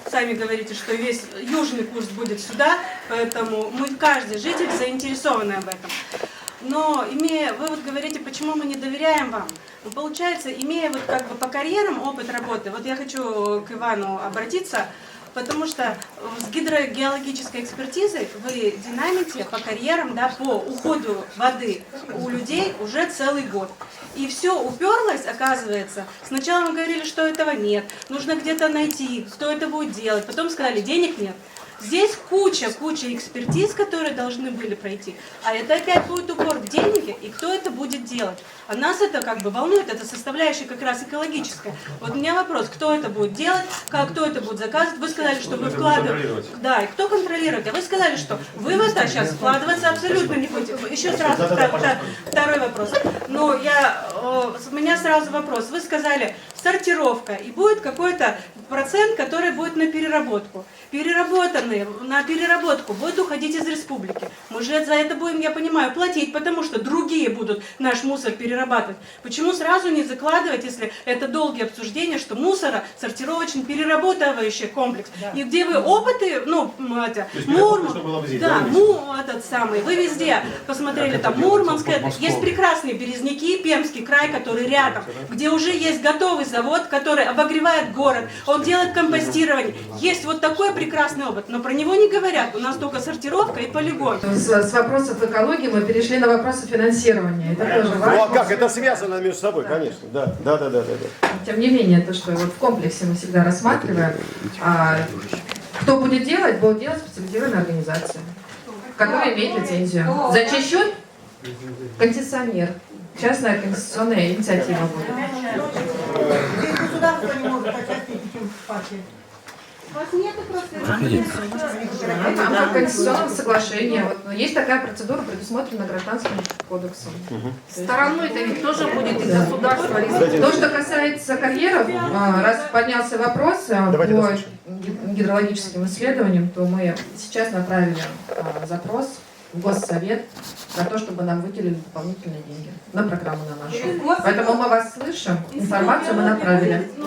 Сами говорите, что весь южный курс будет сюда, поэтому каждый житель заинтересован об этом. Но вы вот говорите, почему мы не доверяем вам. Ну, получается, имея вот как бы по карьерам опыт работы, вот я хочу к Ивану обратиться, потому что с гидрогеологической экспертизой вы динамите по карьерам, да, по уходу воды у людей уже целый год. И все уперлось, оказывается. Сначала мы говорили, что этого нет, нужно где-то найти, кто это будет делать. Потом сказали, денег нет. Здесь куча экспертиз, которые должны были пройти. А это опять будет упор в деньги, и кто это будет делать? А нас это как бы волнует, это составляющая как раз экологическая. Вот у меня вопрос, кто это будет делать, кто это будет заказывать? Вы сказали, что вы вкладываете. Да, и кто контролирует? А вы сказали, что вы в это сейчас вкладываться абсолютно не будете. Еще сразу второй вопрос. Ну, у меня сразу вопрос. Вы сказали, сортировка, и будет какой-то процент, который будет на переработку. Переработанные на переработку будут уходить из республики. Мы же за это будем, я понимаю, платить, потому что другие будут наш мусор перерабатывать. Почему сразу не закладывать, если это долгие обсуждения, что мусоросортировочный переработывающий комплекс? Да. И где вы опыты, вы везде посмотрели, там Мурманск, есть прекрасные Березники, Пермский край, который рядом, где уже есть готовый завод, который обогревает город, он делает компостирование. Есть вот такой прекрасный опыт, но про него не говорят. У нас только сортировка и полигон. С вопросов экологии мы перешли на вопросы финансирования. Это тоже важно. Ну а как? Это связано между собой, конечно. Да. Тем не менее, то, что вот в комплексе мы всегда рассматриваем, кто будет делать специализированная организация, которая имеет лицензию. За чей счет? Концессионер. Частная концессионная инициатива будет. Государство не может почастить этим партиям. У вас нету просто... В рамках конституционного соглашения. Вот, есть такая процедура, предусмотрена Гражданским кодексом. Стороной-то ведь тоже будет и государство. То, что касается карьеров, раз поднялся вопрос по гидрологическим исследованиям, то мы сейчас направили запрос в Госсовет на то, чтобы нам выделили дополнительные деньги на программу на нашу. Поэтому мы вас слышим, информацию мы направили. Ну,